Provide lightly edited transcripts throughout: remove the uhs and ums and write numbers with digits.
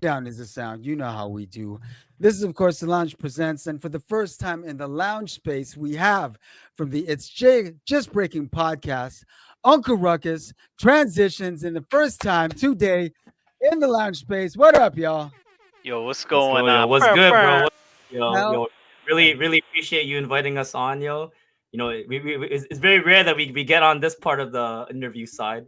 Down is the sound. You know how we do. This is, of course, the Lounge Presents. And for the first time in the lounge space, we have from the Just Breaking podcast, Uncle Ruckus transitions in the first time today in the lounge space. What up, y'all? Yo, what's Let's go, going yo. on? What's Brr, good, bro? brr. Well, Yo, really appreciate you inviting us on, yo. It's very rare that we get on this part of the interview side.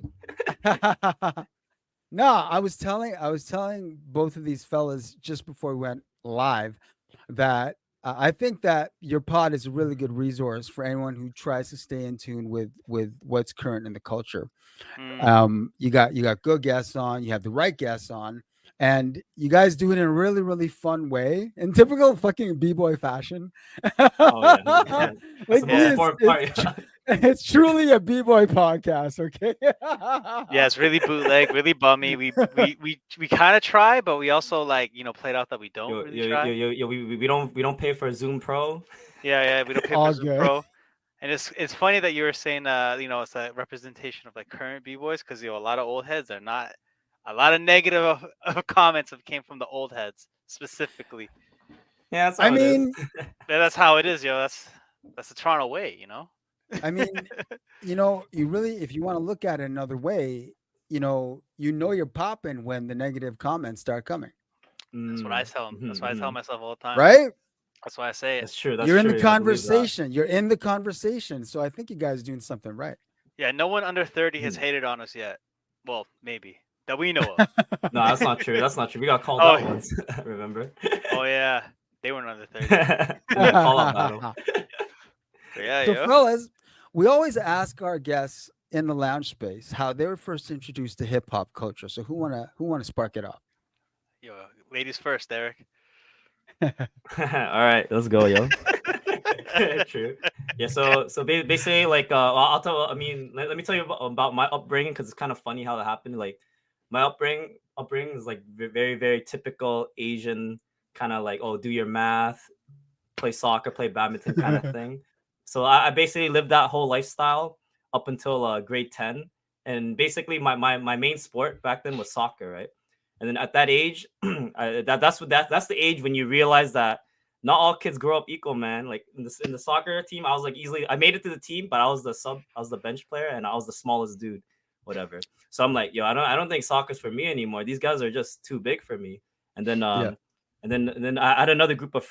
no, I was telling both of these fellas just before we went live that I think that your pod is a really good resource for anyone who tries to stay in tune with what's current in the culture. Mm. You got good guests on, you have the right guests on, and you guys do it in a really really fun way in typical fucking b-boy fashion. Oh yeah, 100%. That's Like the most Yeah, important part. it's truly a b-boy podcast, okay? yeah, it's really bootleg, really bummy. We kind of try, but we also played out that we don't Yo, really yo, yo, try. yo, yo, we don't pay for Zoom Pro. Yeah, we don't pay for All Zoom good. Pro, and it's funny that you were saying it's a representation of like current b boys because a lot of old heads are not. A lot of negative of comments have came from the old heads specifically. Yeah, that's I how it is. mean, Yeah, that's how it is, yo. That's the Toronto way. I mean, you really, if you want to look at it another way, you're popping when the negative comments start coming, That's what I Mm, tell them. That's what I tell mhm. myself all the time. right? That's why I say it. That's true. That's You're in the true. I believe that. conversation. You're in the conversation. So I think you guys are doing something right. Yeah, no one under 30 has Mhm. hated on us yet. Well, maybe that we know of. No, that's not true. That's not true. We got called Oh, out once. Remember? oh yeah, they weren't under 30. We got call out battle. But yeah, So, yo, fellas, we always ask our guests in the lounge space how they were first introduced to hip hop culture. So who wanna spark it up? yo, ladies first, Derek. All right, let's go, yo. True. Yeah. Basically, like, I'll tell. I mean, let me tell you about my upbringing because it's kind of funny how that happened. Like, my upbringing is like very typical Asian kind of like, oh, do your math, play soccer, play badminton kind of thing. So I basically lived that whole lifestyle up until grade 10. And basically my main sport back then was soccer, right? And then at that age, that's the age when you realize that not all kids grow up equal, man. Like in the soccer team, I was like easily I made it to the team, but I was the bench player and I was the smallest dude, whatever. So I'm like, yo, I don't think soccer's for me anymore. These guys are just too big for me. And then Yeah. I had another group of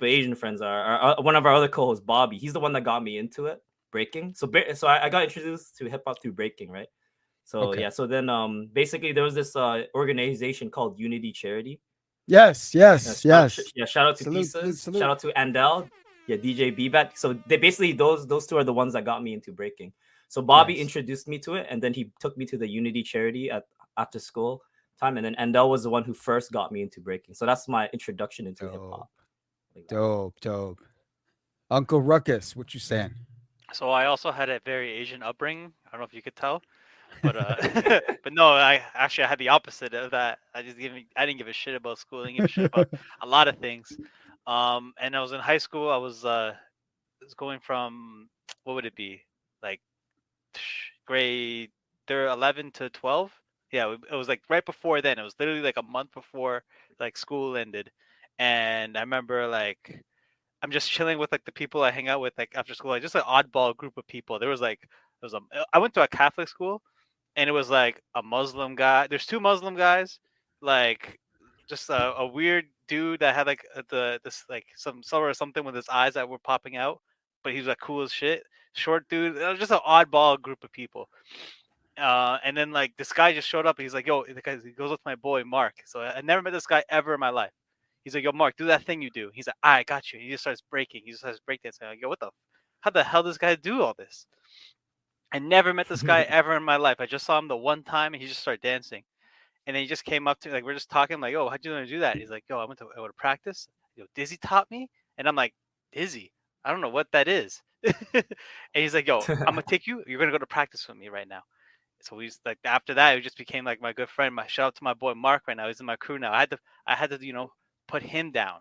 Asian friends. One of our other co-hosts, Bobby. He's the one that got me into it, breaking. So I got introduced to hip hop through breaking, right? So Okay. yeah. So then basically there was this organization called Unity Charity. Yes, yes, yes. Shout out to Salute, salute, Pieces. Shout salute. out to Andel. Yeah, DJ Bbat. So they basically those two are the ones that got me into breaking. So Bobby Nice. introduced me to it, and then he took me to the Unity Charity at after school time, and then Andel was the one who first got me into breaking. So that's my introduction into hip Dope. hop, like that. Dope, dope. Uncle Ruckus, what you saying? So I also had a very Asian upbringing. I don't know if you could tell, but but no, I had the opposite of that. I didn't give a shit about school. I didn't give a shit about a lot of things. And I was in high school. I was going from what would it be like grade 11 to 12. Yeah, it was like right before then. It was literally like a month before like school ended, and I remember like I'm just chilling with like the people I hang out with like after school, like just an oddball group of people. There was a I went to a Catholic school, and it was like a Muslim guy. There's two Muslim guys, like just a weird dude that had like this like some sort of something with his eyes that were popping out, but he was like cool as shit. Short dude. It was just an oddball group of people. And then like this guy just showed up. And he's like, "Yo," he goes with my boy Mark. So I never met this guy ever in my life. He's like, "Yo, Mark, do that thing you do." He's like, "I got you." He just starts breaking. He just starts breakdancing. I'm like, "Yo, how the hell does this guy do all this?" I never met this guy ever in my life. I just saw him the one time, and he just started dancing. And then he just came up to me, like we're just talking, like, "Oh, how'd you learn to do that?" He's like, "Yo, I went to practice. Yo, Dizzy taught me." And I'm like, "Dizzy? I don't know what that is." And he's like, "Yo, I'm gonna take you. You're gonna go to practice with me right now." So we just like after that, it just became like my good friend. My shout out to my boy Mark right now. He's in my crew now. I had to put him down.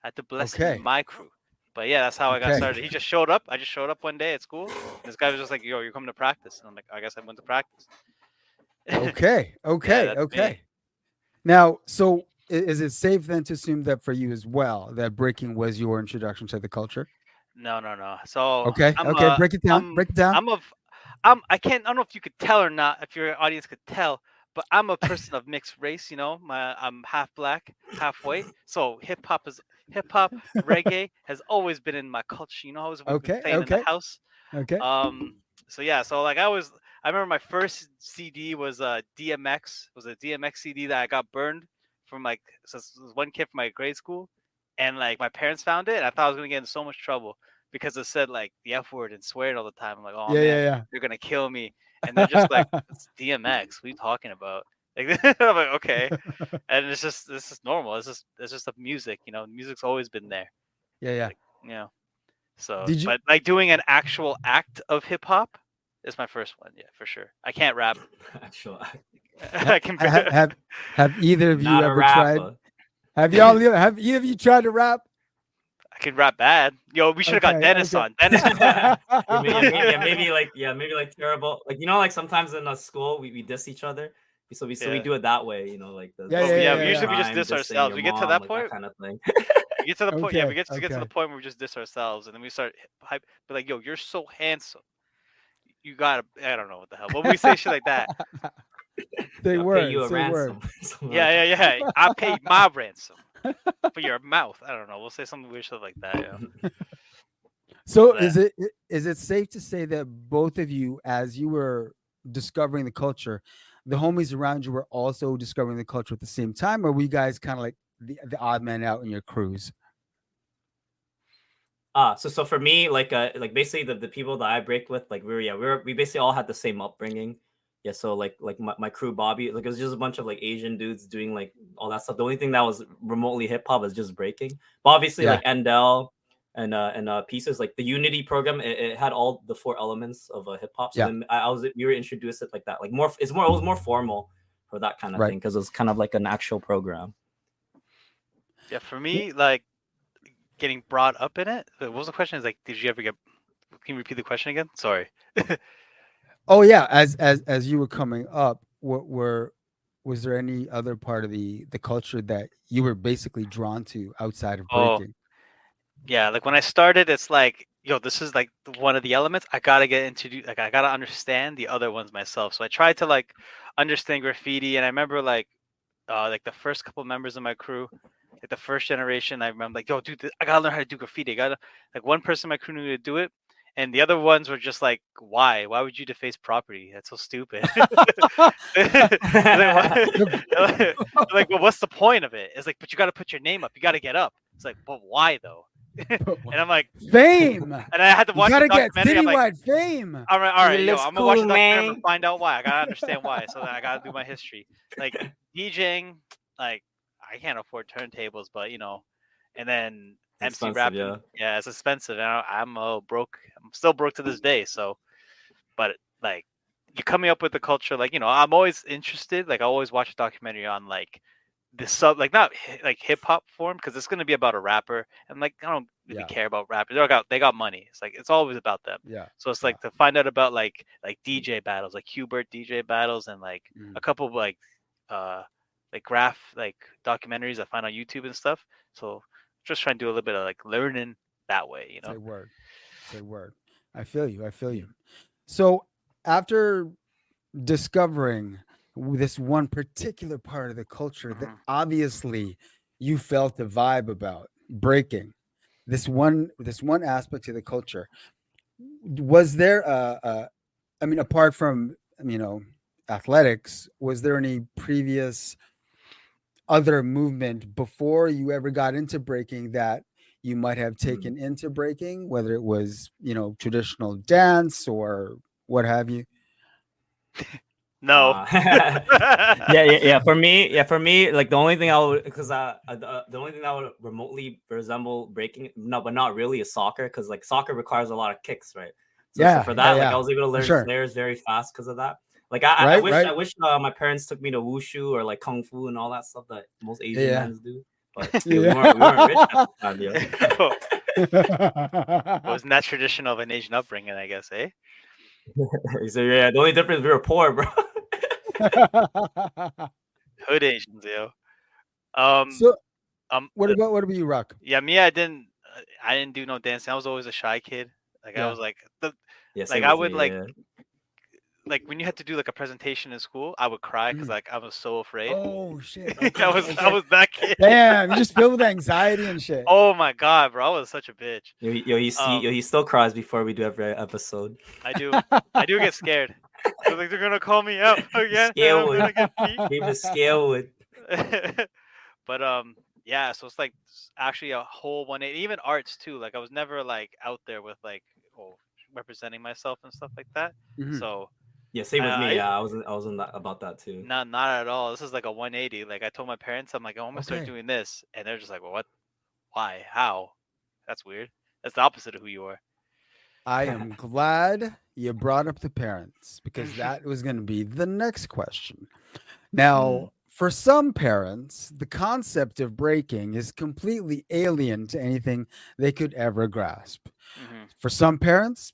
I had to bless him in Okay. my crew. But yeah, that's how I got Okay. started. He just showed up. I just showed up one day at school. And this guy was just like, "Yo, you're coming to practice." And I'm like, "I guess I went to practice." Okay. Yeah, Okay. that's me. Okay. Now, so is it safe then to assume that for you as well that breaking was your introduction to the culture? No, no, no. So Okay, I'm okay, a break it down. I'm Break it down. I'm of I can't, I don't know if you could tell or not, if your audience could tell, but I'm a person of mixed race. I'm half black, half white. So hip hop, reggae has always been in my culture. We've been Okay, playing in the okay, house. okay. Um, so yeah, so like I remember my first CD was DMX. Was a DMX CD that I got burned from like this was one kid from my grade school, and like my parents found it, and I thought I was gonna get in so much trouble because it said like the F word and swearing all the time. I'm like, oh Yeah, man, yeah, they're gonna kill me, and they're just like, it's DMX. What are you talking about? Like, I'm like, okay, yeah. and it's just normal. It's just the music. Music's always been there. Yeah, yeah. Like, you know. So, Did you but like doing an actual act of hip hop is my first one. Yeah, for sure. I can't rap. Actual, I can. have either of you not a ever tried? rapper. Have either of you tried to rap? I can rap bad. Yo, we should have got Okay, Dennis okay. on. Dennis can rap. Maybe like terrible. Like like sometimes in a school we diss each other. So we Yeah. do it that way. Like Yeah, Well, yeah, yeah. yeah, the Usually yeah. we just rhyme diss dissing ourselves. your We get to mom, that like that point. kind of thing. We get to the point. Yeah, Okay, we get to the okay. point where we just diss ourselves, and then we start hype. But like, yo, you're so handsome. You gotta. I don't know what the hell, but we say shit like that. Say I'll pay you word, a say word. ransom. Something like Yeah, that. yeah, yeah. I paid my ransom for your mouth. I don't know. We'll say something weird stuff like that. Yeah. So So that. is it safe to say that both of you, as you were discovering the culture, the homies around you were also discovering the culture at the same time, or were you guys kind of like the odd man out in your cruise? So for me, like basically the people that I break with, like we basically all had the same upbringing. Yeah, so like my crew Bobby, like it was just a bunch of like Asian dudes doing like all that stuff. The only thing that was remotely hip hop was just breaking. But obviously Yeah, like Endel and pieces like the Unity program, it had all the four elements of hip hop. So yeah, then we were introduced it like that, like it was more formal for that kind of right. thing because it was kind of like an actual program. Yeah, for me, like getting brought up in it. What was the question? Is like, did you ever get? Can you repeat the question again? Sorry. Oh yeah, as you were coming up, what were was there any other part of the culture that you were basically drawn to outside of Oh, breaking? yeah. Like when I started, it's like, yo, this is like one of the elements. I gotta get into. Like I gotta understand the other ones myself. So I tried to like understand graffiti, and I remember like the first couple members of my crew, like the first generation, I remember like, yo, dude, I gotta learn how to do graffiti. I gotta like one person in my crew knew to do it, and the other ones were just like, why? Why would you deface property? That's so stupid. Like, like, well, what's the point of it? It's like, but you got to put your name up. You got to get up. It's like, but why though? And I'm like, Fame. and I had to You watch the gotta get documentary. I'm like, citywide fame. all You right, yo, look I'm gonna watch cool, the documentary and man. find out why. I gotta understand why. So I gotta do my history. Like DJing, like I can't afford turntables, but and then It's MC expensive, rapping, yeah. yeah, it's expensive. And I'm broke. I'm still broke to this day. So, but like you coming up with the culture, like I'm always interested. Like I always watch a documentary on like the sub, like not like hip hop form, because it's gonna be about a rapper, and like I don't really Yeah, care about rappers. They got money. It's like it's always about them. yeah, So it's yeah. like to find out about like DJ battles, like Hubert DJ battles, and like Mhm. a couple of uh like documentaries I find on YouTube and stuff. So just trying to do a little bit of like learning that way. Say word. Say word. I feel you. I feel Mm. you. So after discovering this one particular part of the culture that Hmm. obviously you felt the vibe about breaking, this one aspect of the culture, was there I mean, apart from athletics, was there any previous other movement before you ever got into breaking that you might have Mm. taken into breaking, whether it was traditional dance or what have you? No. Yeah. For me, like the only thing I would, because the only thing that would remotely resemble breaking, no, but not really, is soccer, because like soccer requires a lot of kicks, right? So Yeah, for yeah, that, like I yeah, was able to for learn sure. snares very fast because of that. Like I Right, wish right. my parents took me to wushu or like kung fu and all that stuff that most Asian Yeah, men do, but yeah, yeah. we weren't rich at the time, yeah. Wasn't that traditional of an Asian upbringing? I guess, eh? So yeah, the only difference we were poor, bro. Hood Asians, yo. Um, So um, what about you, Rock? yeah, me, I didn't do no dancing. I was always a shy kid. Like I Yeah. was like Yeah, like same I with would me. Yeah. like when you had to do like a presentation in school, I would cry because Mhm. like I was so afraid. Oh shit. I Okay. was I Okay. was that kid. Damn, you just filled with anxiety and shit. Oh my god, bro, I was such a bitch. He still cries before we do every episode. I do I do get scared. Like they're gonna call me out again, and I'm Scared. gonna get beat. He was scared. But yeah, so it's like actually a whole 180, even arts too. Like I was never like out there with like oh, representing myself and stuff like that. Mhm. So Yeah, same with me. I Yeah, I was in that about that too. not at all. This is like a 180. Like I told my parents, I'm like, oh, I'm gonna start Okay. doing this, and they're just like, well, what? Why? How? That's weird. That's the opposite of who you are. I am glad you brought up the parents because that was going to be the next question. Mm. Now, for some parents, the concept of breaking is completely alien to anything they could ever grasp. Hmm. For some parents,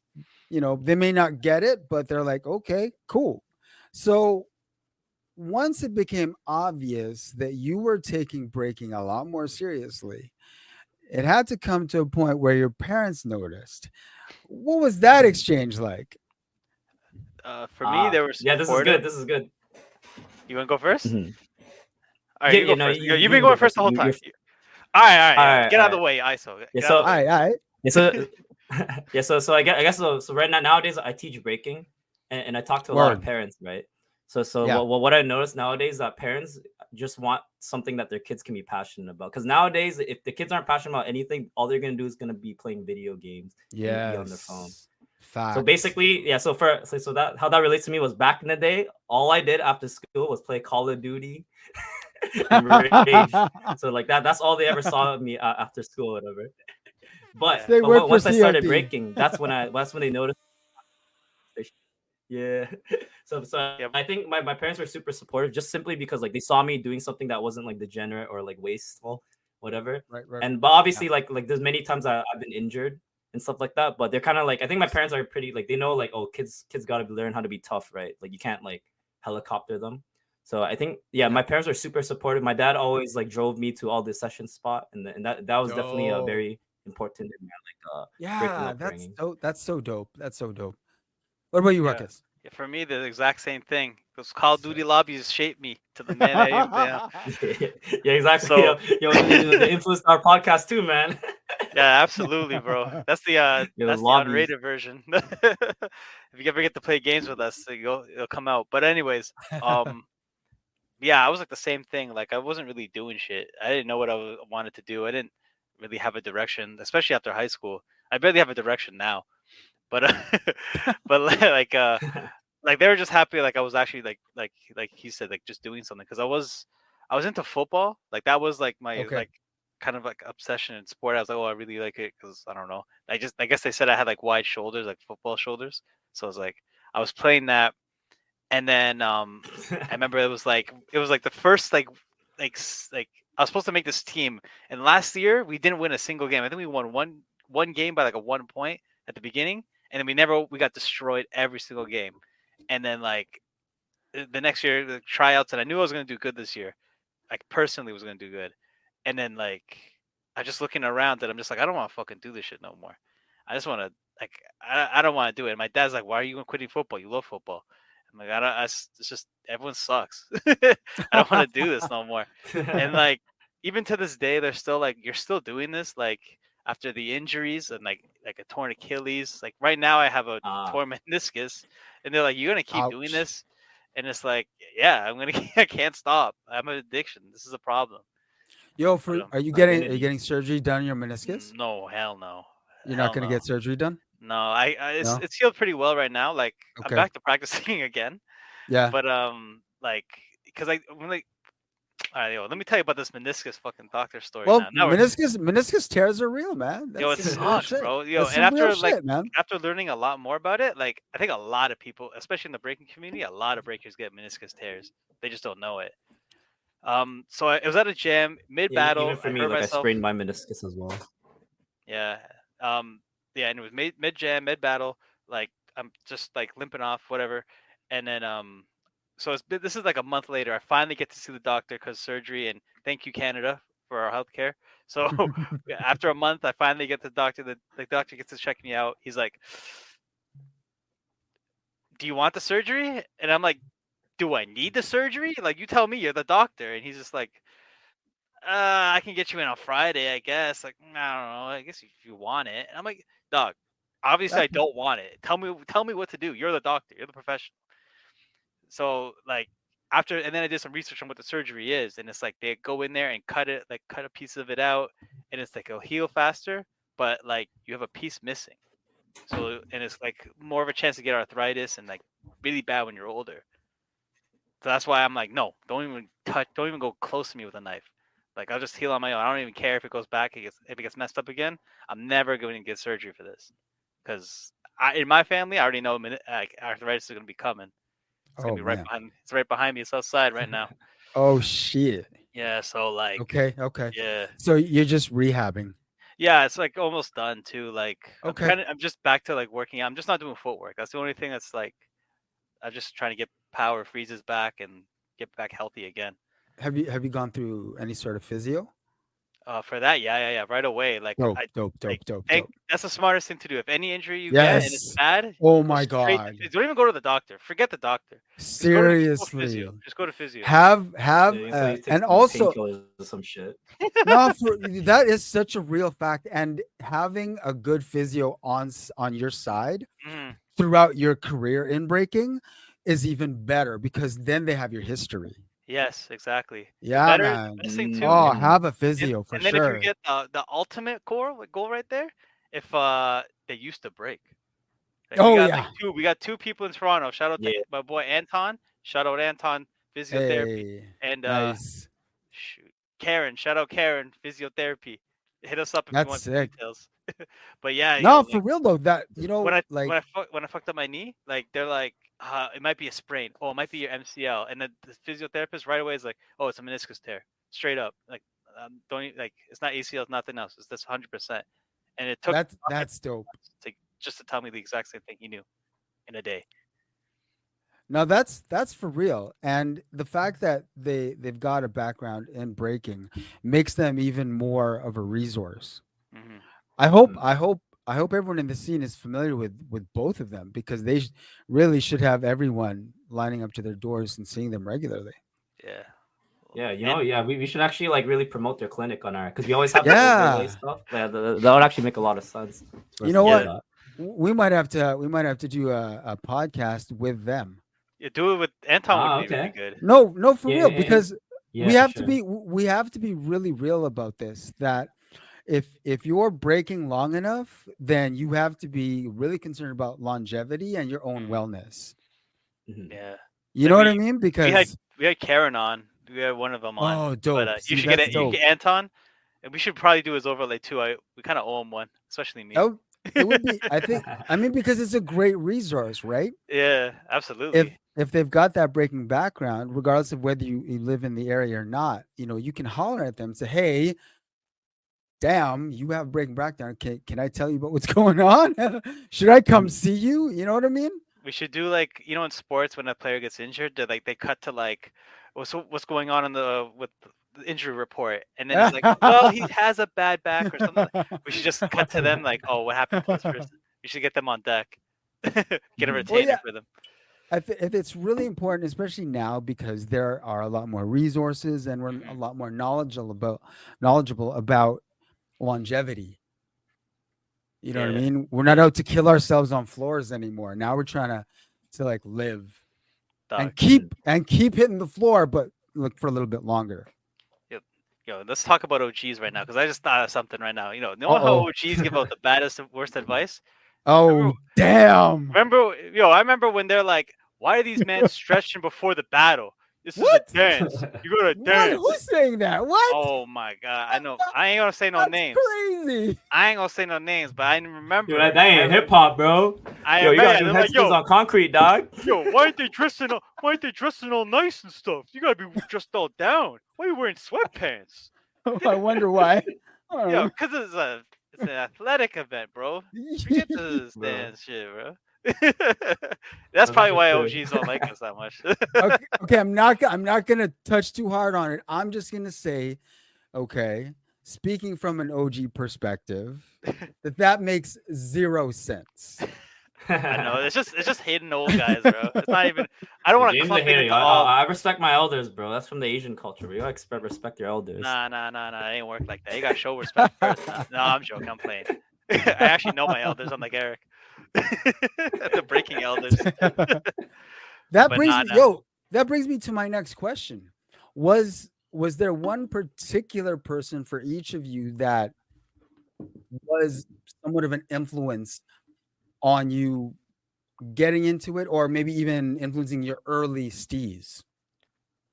they may not get it, but they're like, okay, cool. So once it became obvious that you were taking breaking a lot more seriously, it had to come to a point where your parents noticed. What was that exchange like? For me, they were Yeah, this is good. supportive. This is good. You want to go first? Mhm. All right, Yeah, you go no, first. You've you been can go going first first. the whole You're time. All right, all yeah. right, Get all out of the right. way, ISO. Yeah, Get out of so the way. I. yeah, so yeah, so I guess so right now nowadays I teach breaking, and I talk to a lot of Word. parents, right? So Yeah. what I notice nowadays that parents just want something that their kids can be passionate about. Because nowadays, if the kids aren't passionate about anything, all they're gonna do is gonna be playing video games and be on their phone. Yes. So Facts. basically, yeah. So that how that relates to me was back in the day. All I did after school was play Call of Duty and Rage. So like that's all they ever saw of me after school, or whatever. But Yeah. Stay but word for once I started COD. breaking, that's when they noticed. Yeah. So Yeah. I think my parents were super supportive just simply because like they saw me doing something that wasn't like degenerate or like wasteful, whatever. Right, right. And but Yeah. obviously like there's many times I've been injured and stuff like that. But they're kind of like I think my parents are pretty like they know like oh kids gotta learn how to be tough, right? Like you can't like helicopter them. So I think yeah, Yeah. my parents are super supportive. My dad always like drove me to all the session spot, and that was definitely a Dope. very important in my breaking Yeah, that's upbringing. dope. That's so dope. That's so dope. What about you, Yeah. Ruckus? Yeah, for me, the exact same thing. Those Call of Duty lobbies shaped me to the man I am now. Yeah, exactly. So They influenced our podcast too, man. yeah, absolutely, bro. Yeah, those That's the lobbies. unrated version. If you ever get to play games with us, it'll come out. But anyways, um, yeah, I was like the same thing. Like I wasn't really doing shit. I didn't know what wanted to do. I didn't really have a direction, especially after high school. I barely have a direction now. But but like they were just happy like I was actually like he said like just doing something because I was into football. Like that was like my Okay. like kind of like obsession in sport. I was like, oh, I really like it because I don't know. I guess they said I had like wide shoulders, like football shoulders. So I was like I was playing that, and then I remember it was like the first like I was supposed to make this team, and last year we didn't win a single game. I think we won one game by like a 1 point at the beginning, and then we got destroyed every single game. And then like the next year the tryouts, and I knew I was gonna do good this year. Like personally was gonna do good. And then like I just looking around and I'm just like I don't want to fucking do this shit no more. I just want to like I don't want to do it. And my dad's like, why are you quitting football? You love football. I'm like it's just everyone sucks. I don't want to do this no more. And like even to this day, they're still like you're still doing this like after the injuries and like a torn Achilles. Like right now, I have a Ah, torn meniscus, and they're like, "You're gonna keep doing Ouch. this?" And it's like, "Yeah, I'm gonna. I can't stop. I'm an addiction. This is a problem." Yo, But are you identity. getting surgery done on your meniscus? no, hell no, You're not hell gonna no, get surgery done? no. I No? it's healed pretty well right now. Like I'm Okay. back to practicing again, Yeah. but like because I when like. All right, yo, let me tell you about this meniscus fucking doctor story Well, now. Now we're meniscus tears are real, man. Yo, That's it some real sucks, shit. bro. Yo, That's and some real shit, man. after learning a lot more about it, like I think a lot of people, especially in the breaking community, a lot of breakers get meniscus tears. They just don't know it. So it was at a gym mid Yeah, even battle. for I me, hurt like I myself. sprained my meniscus as well. Yeah. Yeah, and it was mid jam, mid battle. Like I'm just like limping off, whatever. And then so this is like a month later. I finally get to see the doctor because surgery, and thank you Canada for our healthcare. So after a month, I finally get the doctor. The doctor gets to check me out. He's like, "Do you want the surgery?" And I'm like, "Do I need the surgery? Like, you tell me. You're the doctor." And he's just like, I can get you in on Friday, I guess. Like, I don't know. I guess if you want it." And I'm like, "Dog, obviously I That's don't want it. Tell me what to do. You're the doctor. You're the professional." So like after, and then I did some research on what the surgery is, and it's like they go in there and cut a piece of it out, and it's like it'll heal faster, but like you have a piece missing. So and it's like more of a chance to get arthritis and like really bad when you're older. So that's why I'm like, no, don't even go close to me with a knife. Like I'll just heal on my own. I don't even care if it goes back, if it gets messed up again. I'm never going to get surgery for this, because in my family, I already know like arthritis is going to be coming. It's gonna oh be right man. behind me. It's right behind me. It's outside right now. Oh shit. Yeah. So like, Okay, okay. yeah, So you're just rehabbing. yeah. It's like almost done too. Like Okay. I'm just back to like working out. I'm just not doing footwork. That's the only thing that's like, I'm just trying to get power freezes back and get back healthy again. Have you gone through any sort of physio? For that, yeah, right away. Like Dope, I dope, like dope, dope, think dope. that's the smartest thing to do. If any injury you get and it's Yes. bad, Oh go my straight to god. physio. Don't even go to the doctor. Forget the doctor. Just go Seriously. physio. Just go to physio. Have Yeah, you tell you take and some also painkillers or some shit. no, for that is such a real fact. And having a good physio on your side Mhm. throughout your career in breaking is even better because then they have your history. Yes, exactly. The Yeah, better, the man. best thing too, Oh, if Mm. have a physio for and then if you sure. get the ultimate goal right there, if they used to break. Like Oh yeah. we got two people in Toronto. Shout out to Yeah. my boy Anton. Shout out Anton physiotherapy, Hey, and nice. shoot, Karen. Shout out Karen physiotherapy. Hit us up if you That's want some sick. details. But yeah, No, yo, for real though. That you know, like when I fucked up my knee, like they're like, it might be a sprain. Oh, it might be your MCL. And then the physiotherapist right away is like, oh, it's a meniscus tear, straight up. Like, don't like, it's not ACL, it's nothing else. It's this 100%. And it took that's dope. to just to tell me the exact same thing he knew in a day. No, that's for real. And the fact that they've got a background in breaking makes them even more of a resource. Hmm. I hope Mhm. I hope I hope everyone in the scene is familiar with both of them because they really should have everyone lining up to their doors and seeing them regularly. Yeah. Yeah, you know, And yeah, we should actually like really promote their clinic on our because we always have the overlay Yeah. stuff. Yeah, that would actually make a lot of sense for You us know to do yeah, what? that. We might have to do a podcast with them. yeah, do it with Anton would Ah, be really okay. good. No, no, for Yeah, real, because yeah, for sure. we have to be really real about this. That if you're breaking long enough, then you have to be really concerned about longevity and your own Hmm. wellness. Mhm. Yeah. You Like know what I mean? we had Because we had Karen on. We had one of them on. oh, But dope. you See, should get that's it. You dope. get Anton, and we should probably do his overlay too. We kind of owe him one, especially me. Oh, it would be. I mean, because it's a great resource, right? Yeah, If absolutely. if they've got that breaking background, regardless of whether you live in the area or not, you can holler at them and say, "Hey, damn, you have breaking background. Can I tell you about what's going on? Should I come Mhm. see you?" You know what I mean? We should do like, in sports when a player gets injured, they cut to like what's going on in the injury report, and then it's like, well, he has a bad back or something. We should just cut to them like, oh, what happened to this person? We should get them on deck. Get a Mhm. Well, retainer yeah. for them. If it's really important, especially now because there are a lot more resources and we're a Hmm. lot more knowledgeable about longevity. You know what I Yeah, mean? We're not out to kill ourselves on floors anymore. Now we're trying to like live dog. and Mhm. keep hitting the floor, but look for a little bit longer. Yo, yo, let's talk about OGs right now because I just thought of something right now. Uh Know how oh. OGs give out the baddest and worst advice? Oh Remember, damn. I remember when they're like, "Why are these men stretching before the battle? This is a What? dance. You gotta What? dance." Who's saying that? What? Oh my god, I know. I ain't gonna say no That's names. crazy. I ain't gonna say no names, but I Yo, that, remember. that ain't hip hop, bro. I Yo, you remember. gotta Yeah, do they're head like, skills on concrete, dog. why aren't they dressing? Why aren't they dressing all nice and stuff? You gotta be dressed all down. Why are you wearing sweatpants? I wonder why. I don't Yo, know. cause it's an athletic event, bro. Forget this Bro. dance shit, bro. That's That's probably actually why true. OGs don't like us that much. Okay, okay, I'm not gonna touch too hard on it. I'm just gonna say, okay, speaking from an OG perspective, that makes zero sense. I know it's just hating old guys, bro. It's not even. I don't want to James the clump it Hairy. into all. I respect my elders, bro. That's from the Asian culture. We gotta respect your elders. Nah. It ain't work like that. You gotta show respect first. No, I'm joking. I'm playing. I actually know my elders. I'm like Eric, the breaking elders. That But brings nah, me, nah. yo, that brings me to my next question. Was there one particular person for each of you that was somewhat of an influence on you getting into it, or maybe even influencing your early stees?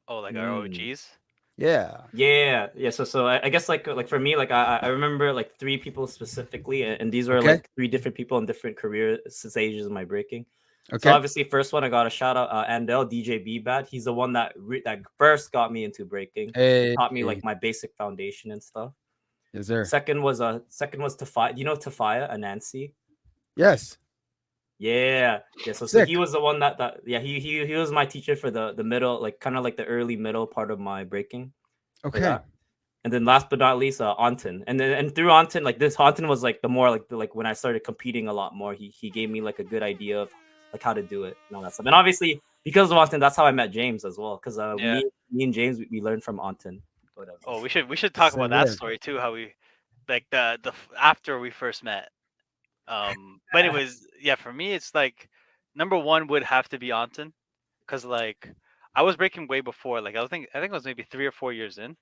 Oh, like our Mm. OGs. Yeah. Yeah. So I guess like for me, like I remember like three people specifically, and these were Okay. like three different people in different career stages of my breaking. So Okay. obviously, first one I got a shout out Andel DJ B Bad. He's the one that first got me into breaking. He Hey. taught me like my basic foundation and stuff. Yes, sir. Second was Tafaya. You know Tafaya Anansi? Yes. Yeah. So he Sick. was the one that yeah he was my teacher for the middle, like kind of like the early middle part of my breaking for Okay. that. And then last but not least, Anton. And through Anton, like this Anton was like the more like when I started competing a lot more, he gave me like a good idea of like how to do it and all that stuff. And obviously because of Anton, that's how I met James as well. Because Yeah. me and James we learned from Anton. Whatever. Oh, we should talk Say about that word. story too. How we like after we first met. But anyways, yeah, for me, it's like number one would have to be Anton, because like I was breaking way before. Like I think I was maybe 3 or 4 years in,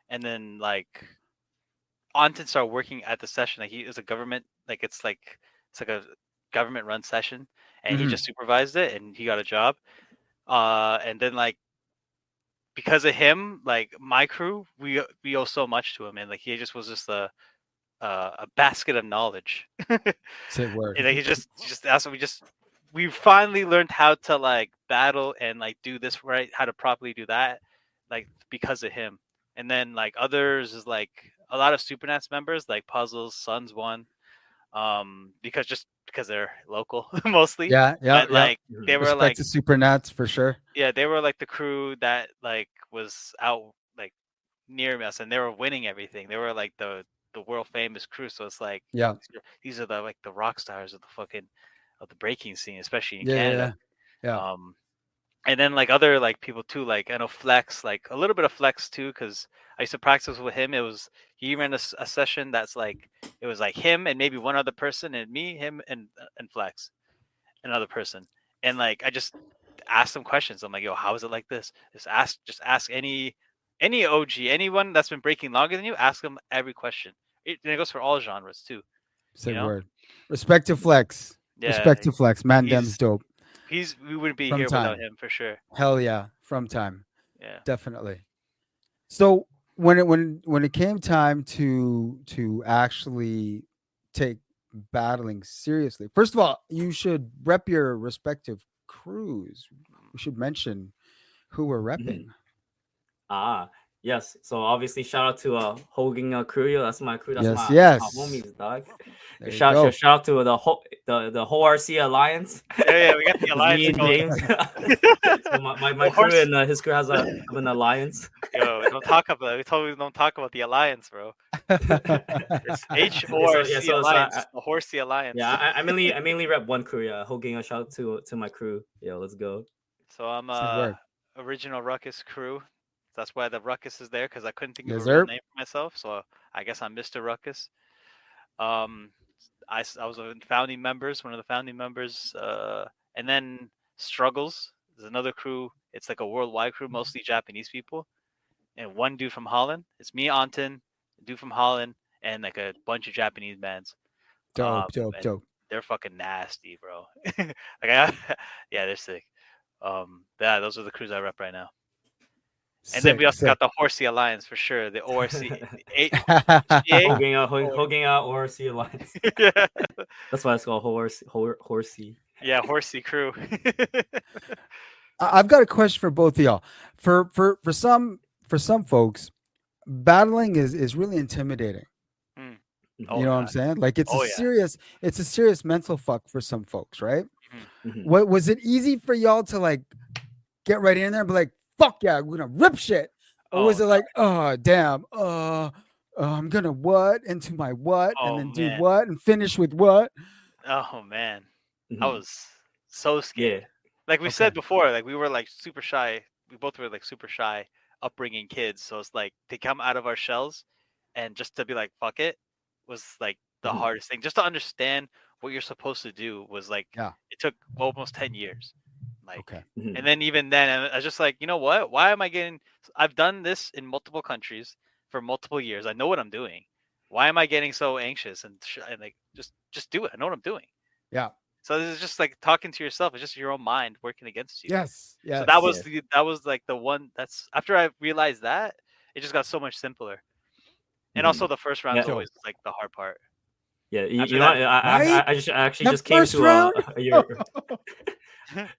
and then like Anton started working at the session. Like he is a government, it's like a government run session, and he Hmm. just supervised it, and he got a job. And then like because of him, like my crew, we owe so much to him, and like he just was just a basket of knowledge. Say word. And like, he just that's what we finally learned how to like battle and like do this right, how to properly do that, like because of him. And then like others is like a lot of Supernats members, like Puzzles, Sons one, because they're local mostly. Yeah. Yeah. But Yeah. like they Mhm. were Respect like to Super Nats for sure. yeah, they were like the crew that like was out like near us, and they were winning everything. They were like the world famous crew. So it's like Yeah. these are the like the rock stars of the fucking of the breaking scene, especially in Yeah. Yeah. Canada. Yeah. Yeah. Um, and then like other like people too, like I know Flex, like a little bit of Flex too, because I used to practice with him. It was he ran a session that's like it was like him and maybe one other person, and me, him, and Flex, another person, and like I just ask them questions. I'm like, yo, how is it like this? Just ask any OG, anyone that's been breaking longer than you, ask them every question. And it goes for all genres too, Say you know? word. Respect to Flex. Yeah, Respect to Flex. Man, he's them's dope. we wouldn't be From here without time. him for sure. Hell yeah. From time. Yeah. Definitely. So when it came time to actually take battling seriously, first of all, you should rep your respective crews. We should mention who we're repping. Mhm. Ah, yes. So obviously, shout out to Hogan crew. Yo, that's my crew. Yes, That's my yes. homies, dog. There you Shout go. shout out to the whole RC Alliance. Yeah, we got the It's me alliance and going. James. So my The crew horse. and his crew have an alliance. Yo, don't talk about. We told you don't talk about the alliance, bro. It's Yeah, HORC so alliance, the Horsey alliance. yeah, I mainly rep one crew. Yeah, Hogan. A shout out to my crew. Yo, let's go. So I'm Say word. original Ruckus crew. That's why the Ruckus is there, because I couldn't think of Yes, a real sir. name for myself. So I guess I'm Mr. Ruckus. Um, I was one of the founding members, and then Struggles is another crew. It's like a worldwide crew, mostly Japanese people, and one dude from Holland. It's me, Anton, a dude from Holland, and like a bunch of Japanese bands. Dope, dope, And dope. they're fucking nasty, bro. Yeah, they're sick. Yeah, those are the crews I rep right now. And then we Sick, also sick. got the Horsey Alliance for sure. The ORC, HGA. Hogan out ORC Alliance. Yeah, That's why it's called Horsey. yeah, Horsey crew. I've got a question for both of y'all. For some folks, battling is really intimidating. Mm. Mhm. You Oh know what I'm god. saying? Like Oh yeah. it's a serious mental fuck for some folks, right? Mhm. Mhm. What was it easy for y'all to like get right in there and be like, "Fuck yeah, we're gonna rip shit," or Oh was it no. like, "Oh damn, I'm gonna what into my what and Oh then do man. what and finish with what?" Oh man. I Mhm. was so Yeah. scared. Like we Okay. said before, like we were like super shy. We both were like super shy upbringing kids. So it's like to come out of our shells and just to be like, fuck it, was like the Mhm. hardest thing. Just to understand what you're supposed to do was like Yeah. it took almost 10 years. Like Okay. and Mhm. then even then I was just like, you know what? Why am I getting I've done this in multiple countries for multiple years. I know what I'm doing. Why am I getting so anxious and like just do it. I know what I'm doing. Yeah. So this is just like talking to yourself. It's just your own mind working against you. Yes. So that Yeah. was Yes. that was like the one that's after I realized that it just got so much simpler. And Mhm. also the first round's Yeah. So always like the hard part. Yeah. You After know that, what? it's easy. right, I actually the just came first to round. a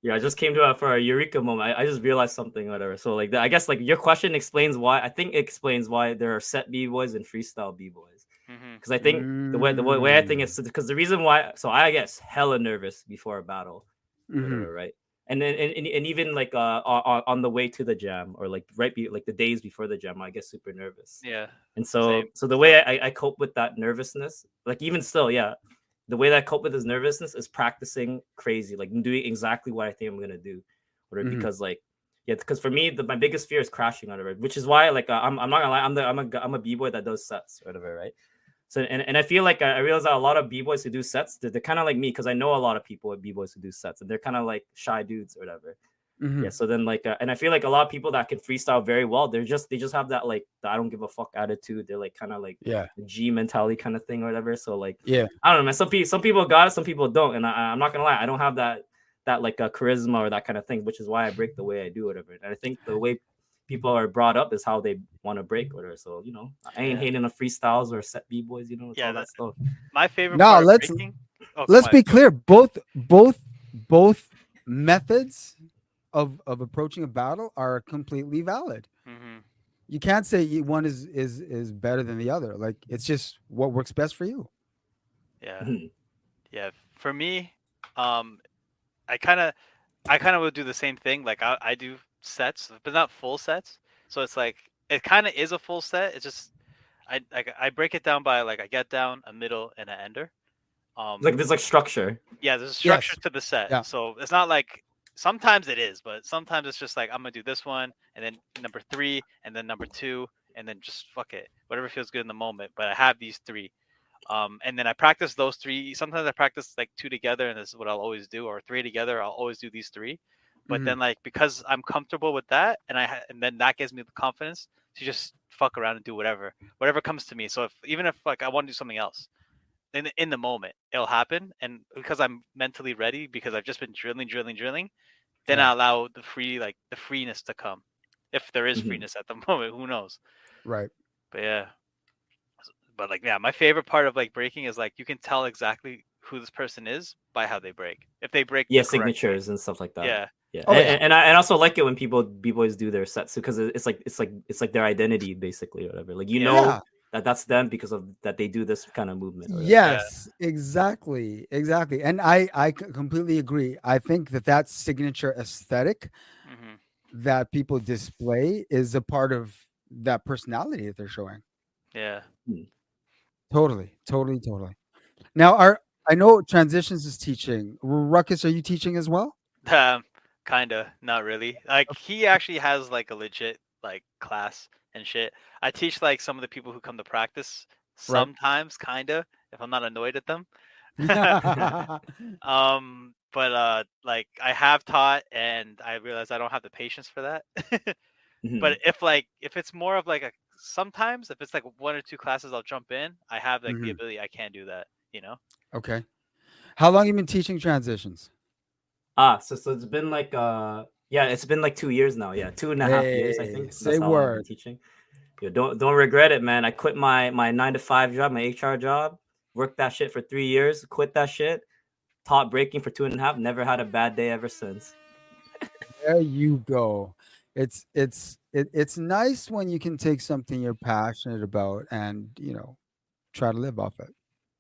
yeah, I just came to for a eureka moment. I just realized something, whatever. So like, I guess like your question explains why. I think it explains why there are set b boys and freestyle b boys. Hmm. Because I think the way I think Mm. it's because the reason why. So I guess hella nervous before a battle, Hmm. whatever, right? And then and even like on the way to the jam or like like the days before the jam, I get super nervous. Yeah, And same. so the way I cope with that nervousness, like even still, yeah, the way that I cope with this nervousness is practicing crazy, like doing exactly what I think I'm gonna do, or Hmm. because like yeah, because for me my biggest fear is crashing on it, which is why like I'm not gonna lie, I'm a b boy that does sets or whatever, right? So and I feel like I realize that a lot of b boys who do sets, they're kind of like me because I know a lot of people with b boys who do sets, and they're kind of like shy dudes or whatever. Yeah, Hmm. so then like and I feel like a lot of people that can freestyle very well, they just have that like the I don't give a fuck attitude. They're like kind of like Yeah. G mentality kind of thing or whatever. So like Yeah. I don't know, man. Some people got it, some people don't, and I'm not gonna lie, I don't have that like a charisma or that kind of thing, which is why I break the way I do, whatever. And I think the way people are brought up is how they want to break, whatever. So I ain't Yeah, hating on freestyles or set b boys, it's yeah. all that stuff. My favorite Now part of let's breaking. Oh, come let's on. be clear. Both methods of approaching a battle are completely valid. Hmm. You can't say one is better than the other. Like it's just what works best for you. Yeah, Mhm, yeah. For me, um, I kind of I kind of would do the same thing. Like I do sets, but not full sets. So it's like it kind of is a full set. It's just I break it down by like I get down, a middle, and an ender. like Um, there's like structure. yeah, there's a structure Yes. to the set. Yeah. So it's not like sometimes it is, but sometimes it's just like I'm gonna do this one, and then number three, and then number two, and then just fuck it, whatever feels good in the moment. But I have these three. And then I practice those three. Sometimes I practice like two together, and this is what I'll always do, or three together. I'll always do these three. But Hmm. then, like, because I'm comfortable with that, and then that gives me the confidence to just fuck around and do whatever comes to me. So if even if like I want to do something else, in the moment it'll happen, and because I'm mentally ready, because I've just been drilling, then Yeah. I allow the freeness to come, if there is Mhm. freeness at the moment. Who knows? Right. But yeah. But like, yeah, my favorite part of like breaking is like you can tell exactly who this person is by how they break. If they break Yeah, the correct way. signatures and stuff like that. Yeah. Yeah, Oh yeah. and I also like it when people b boys do their sets because it's like their identity basically, or whatever. Like Yeah. Yeah. that that's them because of that they do this kind of movement or whatever. Yeah. Yes, exactly, exactly, and I completely agree. I think that signature aesthetic Hmm. that people display is a part of that personality that they're showing. Yeah. Hmm. Totally, totally, totally. Now, are I know Transitions is teaching. Ruckus, are you teaching as well? Um, Kinda, not really. Like he actually has like a legit like class and shit. I teach like some of the people who come to practice Right. sometimes, kinda, if I'm not annoyed at them. Hmm. But like I have taught, and I realize I don't have the patience for that. But Mhm. if it's more of like a sometimes if it's like one or two classes I'll jump in, I have like the ability. I can do that. Okay. How long you been teaching Transitions? So it's been like yeah, it's been like 2 years now. Yeah, 2.5 years I Hey, think. say That's how long I've been word. teaching. Yeah, don't regret it, man. I quit my 9 to 5 job, my HR job, worked that shit for 3 years, quit that shit, taught breaking for 2.5, never had a bad day ever since. There you go. It's nice when you can take something you're passionate about and try to live off it.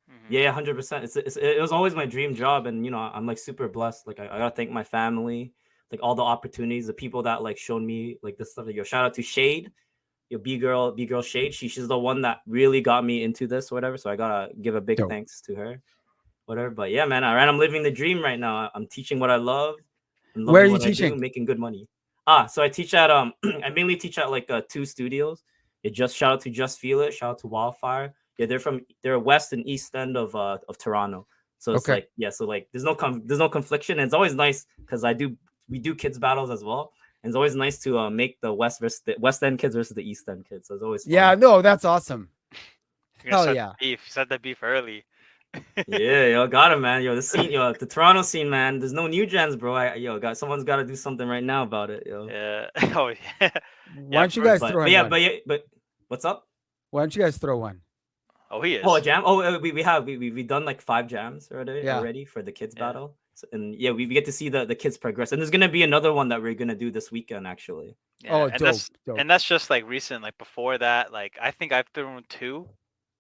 Hmm. Yeah, 100%. It was always my dream job, and I'm like super blessed. Like I gotta thank my family, like all the opportunities, the people that like showed me like this stuff. Like, yo, shout out to Shade, your B girl Shade. She's the one that really got me into this or whatever. So I gotta give a big Dope. thanks to her, whatever. But yeah, man, I'm living the dream right now. I'm teaching what I love. I'm Where are loving you what I do, teaching? making good money. So I teach at I mainly teach at like two studios. It just shout out to Just Feel It, shout out to Wildfire. Yeah, they're west and east end of Toronto. So it's Okay. like so like there's no confliction. And it's always nice because we do kids battles as well. And it's always nice to make the west end kids versus the east end kids. So it's always Yeah, fun. no, that's awesome. You're gonna Hell start yeah. the beef. You start the beef early. Yeah, yo, got it, man. Yo, the scene, yo, the Toronto scene, man. There's no new gens, bro. Someone's got to do something right now about it, yo. Yeah. Oh yeah. Why Yeah. don't you guys But throw but in yeah, one? but what's up? Why don't you guys throw one? Oh, he Oh, a is. jam. Oh, we done like 5 jams already Yeah. for the kids Yeah. battle. So, and yeah, we get to see the kids progress. And there's gonna be another one that we're gonna do this weekend actually. Yeah. Oh, dope, dope. And that's just like recent. Like before that, like I think I've thrown two.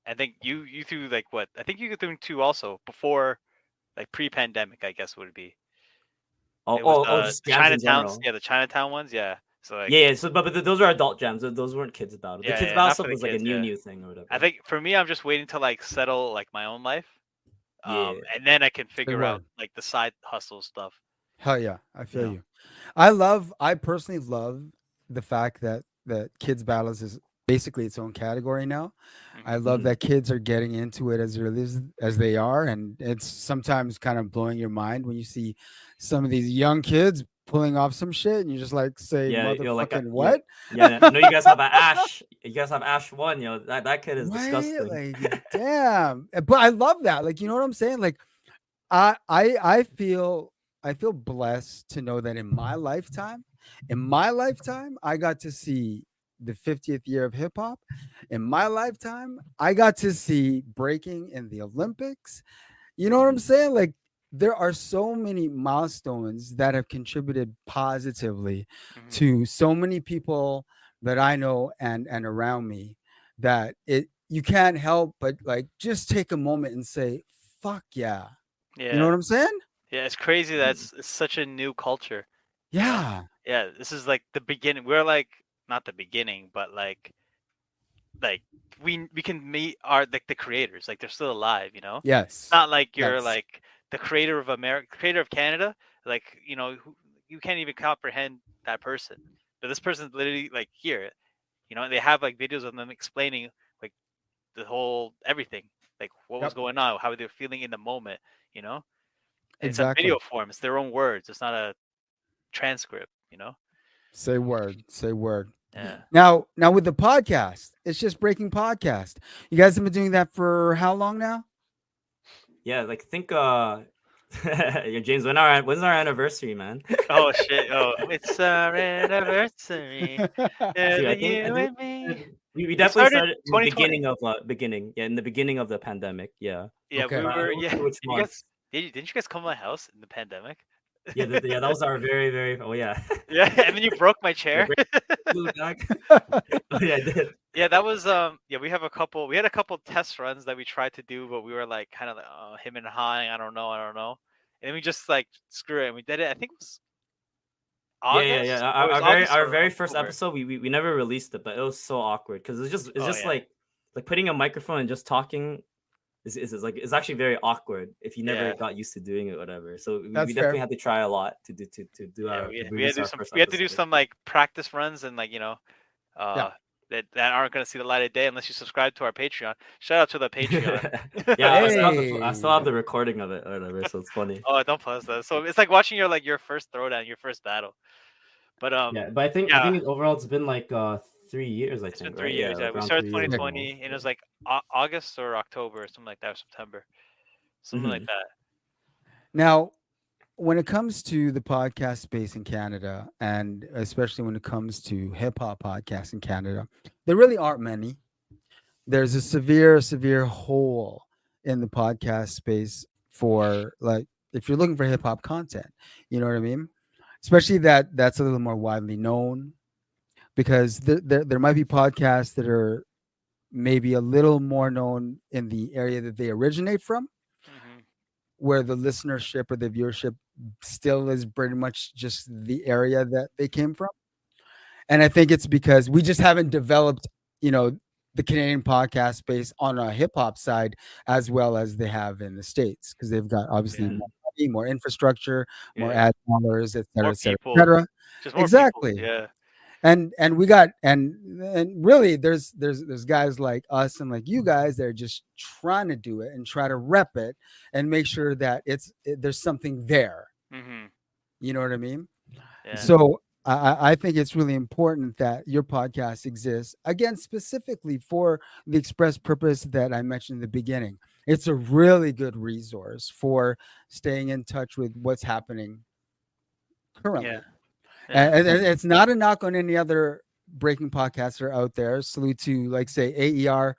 I think you threw like what? I think you threw two also before, like pre-pandemic. I guess would it be. It was Just the jams in Chinatowns. general. Yeah, the Chinatown ones. Yeah. So like Yeah. So but those are adult jams. Those weren't kids battle. The yeah, kids yeah, battle not stuff for the was like a kids. Yeah. new thing or I whatever. think for me, I'm just waiting to like settle like my own life, Yeah. and then I can Say figure out word. like the side hustle stuff. Hell yeah. I feel Yeah. you. I personally love the fact that kids battles is basically its own category now. I Hmm. love that kids are getting into it as early as they are, and it's sometimes kind of blowing your mind when you see some of these young kids pulling off some shit, and you just like say, Yeah, like "Motherfucking what? yeah. I know you guys have an Ash. You guys have Ash one. That kid is What? disgusting. Like, damn!" But I love that. Like, you know what I'm saying? Like, I feel blessed to know that in my lifetime, I got to see the 50th year of hip hop. In my lifetime, I got to see breaking in the Olympics. You know what I'm Mhm. saying? Like, there are so many milestones that have contributed positively Hmm. to so many people that I know and around me, that it you can't help but like just take a moment and say, fuck yeah. You know Yeah, what I'm saying? yeah. It's crazy that Mhm. it's such a new culture. You know? Yeah. Yeah, this is like the beginning. We're like not the beginning, but like we can meet our like the creators. Like they're still alive. You know, Yes. not like you're Yes. like the creator of America, creator of Canada. Like you can't even comprehend that person. But this person's literally like here. You know, they have like videos of them explaining like the whole everything, like what was Yep. going on, how they're feeling in the moment. You know, and it's on video Exactly. form. It's their own words. It's not a transcript. You know. Say word. Say word. Yeah. Now with the podcast, it's just breaking podcast. You guys have been doing that for how long now? Yeah, like think yeah, James, when's our anniversary, man? Oh shit! Oh, it's our anniversary. Dude, Together, I you think and me. we We definitely started started in the 2020. beginning. Yeah, in the beginning of the pandemic. Yeah. Yeah, we Okay. I were. don't Yeah, remember which did you month. guys? Didn't you guys come to my house in the pandemic? Yeah, that was our very oh yeah. Yeah, and then you broke my Yeah, chair. bring Lou back. Oh yeah, I did. Yeah, that was yeah, we have a couple. We had a couple test runs that we tried to do, but we were like kind of like him and high. I don't know. And then we just like screw it, and we did it. I think it was Yeah. August. Or it was August Our or very first October. episode, we never released it, but it was so awkward because it's Oh just yeah, like putting a microphone and just talking is like it's actually very awkward if you never yeah. got used to doing it, whatever. So we That's definitely fair. had to try a lot Yeah, to we had release to do our some first we had to do episode. some like practice runs and like Yeah. that aren't gonna see the light of day unless you subscribe to our Patreon. Shout out to the Patreon. Yeah, I still have Hey. the recording of it or whatever, so it's funny. Oh, don't post that. So it's like watching your first throwdown, your first battle. But Yeah, but I yeah, think overall it's been like 3 years, I it's been think, three right? years. Yeah, Yeah, like we around started 3 years Yeah. 2020 almost. and it Yeah. was like August or October or something like that, or September, something like Hmm. that. Now, when it comes to the podcast space in Canada, and especially when it comes to hip hop podcasts in Canada, there really aren't many. There's a severe hole in the podcast space for like if you're looking for hip hop content, you know what I mean? Especially that's a little more widely known because there might be podcasts that are maybe a little more known in the area that they originate from, Hmm. where the listenership or the viewership still is pretty much just the area that they came from. And I think it's because we just haven't developed, you know, the Canadian podcast space on a hip hop side as well as they have in the States, because they've got obviously Yeah. more money, more infrastructure, more Yeah. ad dollars, et cetera, More et cetera, et people. cetera. Just more people. Exactly. Yeah. And we got and really there's guys like us and like you guys that are just trying to do it and try to rep it and make sure that there's something there. Hmm. You know what I mean? Yeah. So I think it's really important that your podcast exists again, specifically for the express purpose that I mentioned in the beginning. It's a really good resource for staying in touch with what's happening Yeah. currently. Yeah. And it's not a knock on any other breaking podcaster out there. Salute to, like, say, AER,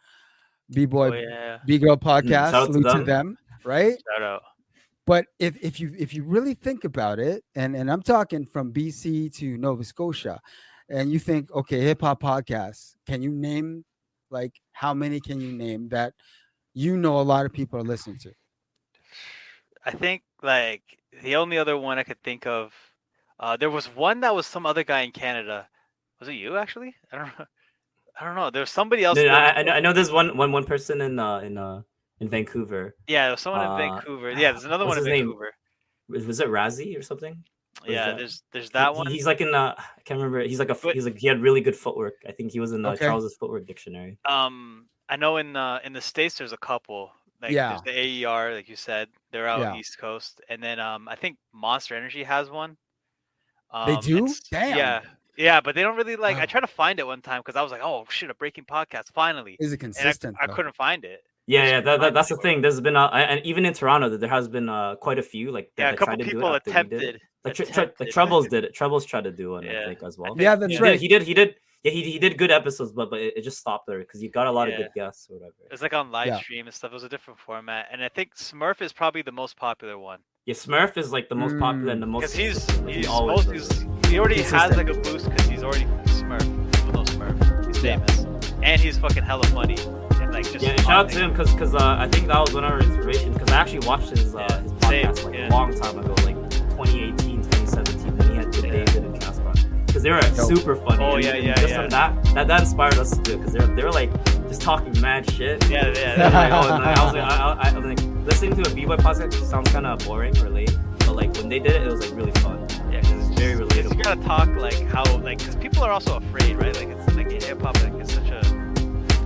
B Oh Boy, yeah. B Girl podcast. Shout out to Salute to them. them, right? Shout out. But if you really think about it, and I'm talking from BC to Nova Scotia, and you think, okay, hip hop podcasts, can you name, like, how many can you name that a lot of people are listening to? I think like the only other one I could think of, there was one that was some other guy in Canada. Was it you actually? I don't know. I don't know. There was somebody else. No, There was, I know there's one person in Vancouver. yeah, there was someone in Uh, Vancouver. Yeah, there's another what's one in his name? Vancouver. Was it Razzie or something? Was Yeah, that there's that one. he's like in I can't remember. But He's like he had really good footwork. I think he was in Okay. Charles's footwork dictionary. I know in the States there's a couple. Like Yeah. there's the AER, like you said, they're out Yeah. East Coast, and then I think Monster Energy has one. They do? Yeah, Damn. yeah, but they don't really like. I Wow. tried to find it one time because I was like, oh shit, a breaking podcast finally, Is it and consistent I though? couldn't find it. I Yeah, just yeah, couldn't find it that's the anywhere. thing. There's been and even in Toronto, there has been quite a few like Yeah, a that couple tried to do it people after we did it. attempted. Like Attempted. Troubles did it. Troubles tried to do one, I Yeah, think, as I well. think Yeah, that's yeah, right. He did. Yeah, he did good episodes, but it just stopped there because he got a lot of yeah. good guests or whatever. It was like on live Yeah. stream and stuff. It was a different format, and I think Smurf is probably the most popular one Yeah, Smurf is like the most popular and the most because he's consistent. Like, he's always most does it. he already has Consistent. like a boost because he's already Smurf. People know Smurf. He's Yeah. famous, and he's fucking hella funny and like just Yeah, and shout out to funny. him because I think that was one of our inspirations because I actually watched his Yeah, his same, podcast like yeah. a long time ago, like 2018, 2017, when he had Kid Yeah. David and Caspar. Because they were Dope. super funny. Oh, and, yeah, and yeah, just yeah. from that inspired us to do it because they were like just talking mad shit. Yeah, They yeah. were like, oh, and I was like, I was like, listening to a B-boy podcast sounds kind of boring or lame, but like when they did it, it was like really fun. Yeah, because it's Very because you relatable. gotta talk like how like because people are also afraid, right? Like it's like in hip hop, like it's such a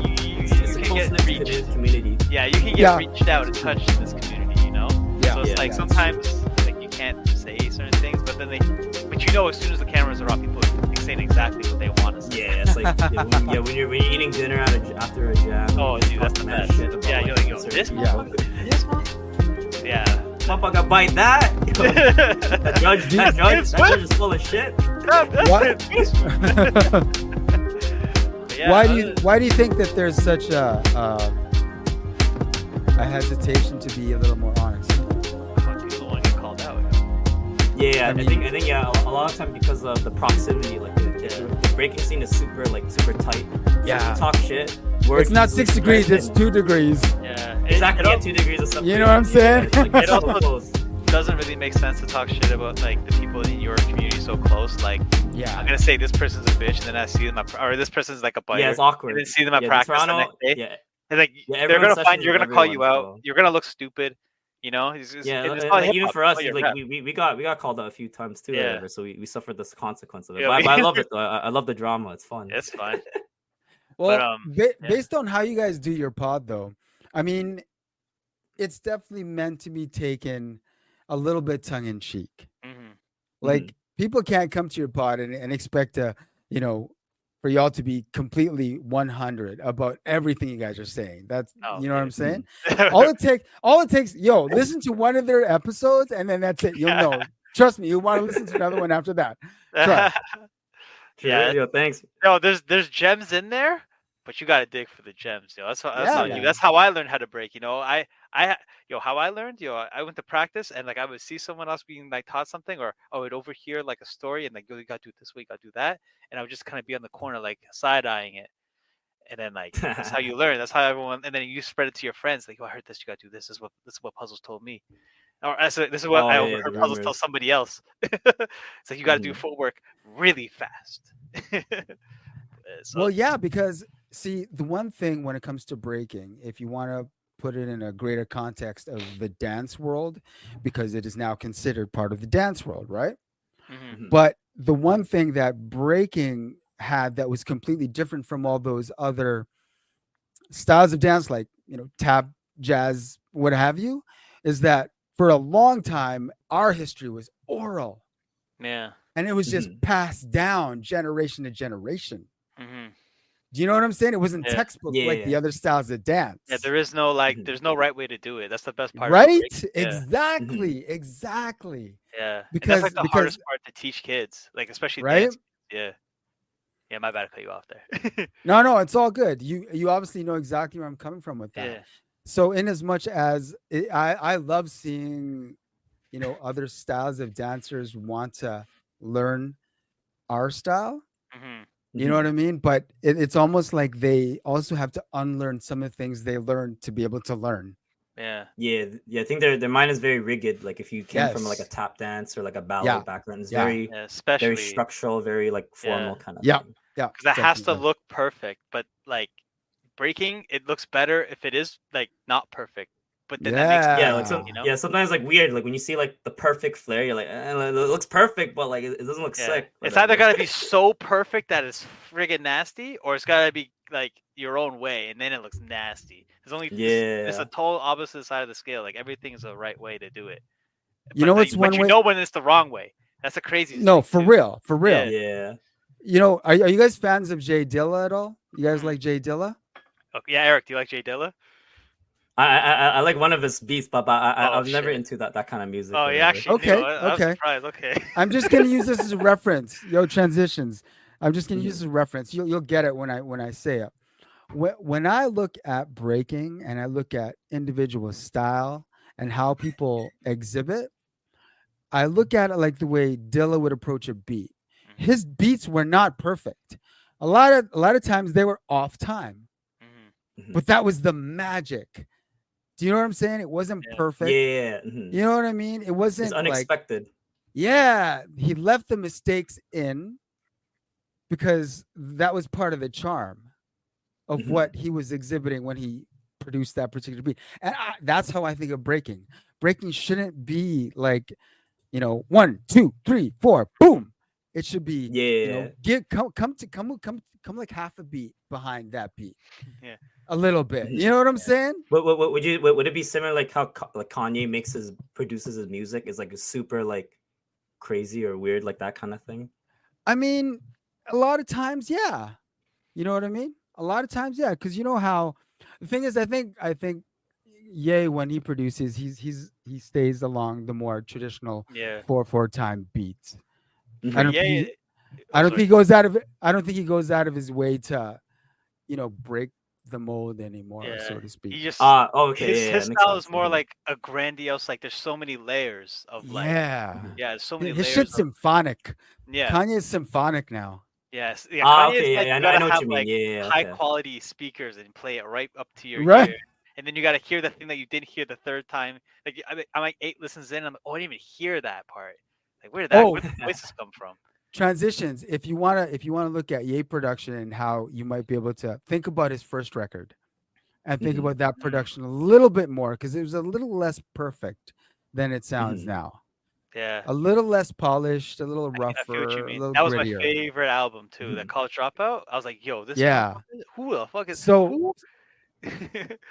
you It's a can get close-knit reached. community. Yeah, you can get Yeah. reached out and touched in this community, you know. Yeah. So it's Yeah. like Yeah. sometimes like you can't say certain things, but then but you know as soon as the cameras are off, people are saying exactly what they want to say. Yeah, it's like when you're eating dinner after a jam. Oh, dude, that's the talking mad best. shit about, Yeah, you're like, yo, certain this people. Yeah. This one? Yeah. Motherfucker, bite that. That judge is full of shit. What? Yeah, Why do you think that there's such a hesitation to be a little more honest? people don't want to get called out. Yeah, I I mean- think a lot of time because of the proximity, like the breaking scene is super tight. Yeah. You talk shit. It's not 6 degrees, it's 2 degrees. Yeah. Exactly. It, Yeah, it 2 degrees of You know what I'm saying? It so also- close. doesn't really make sense to talk shit about like the people in your community so close. Like Yeah. I'm gonna say this person's a bitch, and then I see them at, or this person's like a biter. Yeah, it's awkward. And then see them at Yeah, practice the Toronto, next day. yeah, And like yeah, they're gonna everyone's find you're sessions gonna call you everyone, out. so- You're gonna look stupid. You know, Yeah, and it's like, not even hip-hop, for it's us, not your like rap. we got called out a few times too, or Yeah. whatever, so we suffered this consequence of it. Yeah, But I love it though. I love the drama. It's fun. It's fine. Well, Yeah. based on how you guys do your pod, though, I mean, it's definitely meant to be taken a little bit tongue in cheek. Hmm. Like, people can't come to your pod and expect to, you know, for y'all to be completely 100 about everything you guys are saying. That's, Oh, you know what yeah. I'm saying? all it takes, yo, listen to one of their episodes and then that's it. You'll know. Trust me, you'll want to listen to another one after that. Trust. True. Yeah. Yo, thanks. No, there's gems in there, but you gotta dig for the gems, yo. That's Yeah, how man. that's how I learned how to break. You know, how I learned, I went to practice and like I would see someone else being like taught something, or I would overhear like a story and like, yo, you gotta do it this way, you gotta do that, and I would just kind of be on the corner like side eyeing it, and then like that's how you learn. That's how everyone, and then you spread it to your friends. Like, oh, I heard this. You got to do this. This is what puzzles told me, or this is what Oh I yeah, the overheard puzzles tell rumors. somebody else. It's like you got to do Hmm. footwork really fast. So Well, yeah, because see, the one thing when it comes to breaking, if you want to put it in a greater context of the dance world, because it is now considered part of the dance world, right? mhm. Hmm. But the one thing that breaking had that was completely different from all those other styles of dance, like, tap, jazz, what have you, is that for a long time, our history was oral Yeah. and it was just Hmm. passed down generation to generation. Mhm. Do you know what I'm saying? It wasn't Yeah. textbook like the Yeah. other styles of Yeah. dance. There is no like. Hmm. There's no right way to do it. That's the best part about Right? breaking. Yeah. Hmm. Exactly. Yeah. And that's like Because the because hardest part to teach kids, like especially right? dance. Yeah. Yeah. My bad. I cut you off there. No, it's all good. You obviously know exactly where I'm coming from with that. Yeah. So in as much as I love seeing, other styles of dancers want to learn our style. Mhm. You know what Hmm. I mean? But it's almost like they also have to unlearn some of the things they learned to be able to learn. Yeah. Yeah, yeah. I think their mind is very rigid. Like if you came from like a Yes. tap dance or like a ballet Yeah. background, it's Yeah. very Yeah. very Especially. structural, very like Yeah. formal kind of Yeah. thing. Yeah. Because that has to Definitely. look perfect, but like breaking, it looks better if it is like not perfect. But then that makes Yeah, sense, like Yeah. sometimes like weird. Like when you see like the perfect flare, you're like, it looks perfect, but like it doesn't look Yeah. sick. It's Whatever. either gotta be so perfect that it's friggin' nasty, or it's gotta be like your own way, and then it looks nasty. There's a Yeah. total opposite side of the scale. Like everything is the right way to do it, You know what's but one you way? know when it's the wrong way. That's the craziest No, thing for too. real. For Yeah. real. Yeah. Are you guys fans of Jay Dilla at all? You guys Mm. like Jay Dilla? Okay. Yeah, Eric, do you like Jay Dilla? I like one of his beats, but I Oh was never shit. into that kind of music. Oh, you Whatever. actually knew. Okay. I was Okay. surprised. Okay. I'm just gonna use this as a reference. Yo, transitions. I'm just gonna use Hmm. this as a reference. You'll get it when I say it. When I look at breaking and I look at individual style and how people exhibit, I look at it like the way Dilla would approach a beat. Mhm. His beats were not perfect. A lot of times they were off time, Mhm. Hmm. but that was the magic. Do you know what I'm saying? It wasn't Yeah. perfect. Yeah. You know what I mean? It It's wasn't like, unexpected. yeah, he left the mistakes in because that was part of the charm of Hmm. what he was exhibiting when he produced that particular beat. And that's how I think of breaking. Breaking shouldn't be like, 1, 2, 3, 4, boom. It should be, Yeah. get come like half a beat behind that beat, Yeah. a little bit. You Hmm. know what I'm saying? What would it be similar like how like Kanye produces his music is like super like crazy or weird like that kind of thing? I mean, a lot of times, yeah. You know what I mean? A lot of times, yeah. Because you know how the thing is, I think, Ye when he produces, he stays along the more traditional Yeah. 4/4 time beats. I But Hmm. don't yeah. think he I Oh, don't sorry. think he goes out of it. I don't think he goes out of his way to, break the mold anymore, Yeah. so to speak. He just Ah, oh, okay, his yeah, yeah, his that makes style is sense. more like a grandiose. Like there's so many layers of like Yeah. Mhm. yeah, there's so many His layers shit's of symphonic. yeah. Kanye is symphonic now. Yes. Yeah. Ah, Kanye is okay, yeah, like yeah, you I gotta know what have you mean. like Yeah, yeah, yeah, high okay. quality speakers and play it right up to your Right? ear. And then you gotta hear the thing that you didn't hear the third time. Like I'm like 8 listens in. I'm like, oh, I didn't even hear that part. Like Oh, where did the voices come from? transitions. If you wanna look at Ye production and how you might be able to think about his first record and think Hmm. about that Mm, production a little bit more because it was a little less perfect than it sounds Hmm. now. yeah. A little less polished, a little I feel what you rougher, a mean. little That was my grittier. favorite album too. That Hmm. College Dropout. I was like, yo, this Yeah. motherfucker. Who the fuck is So who?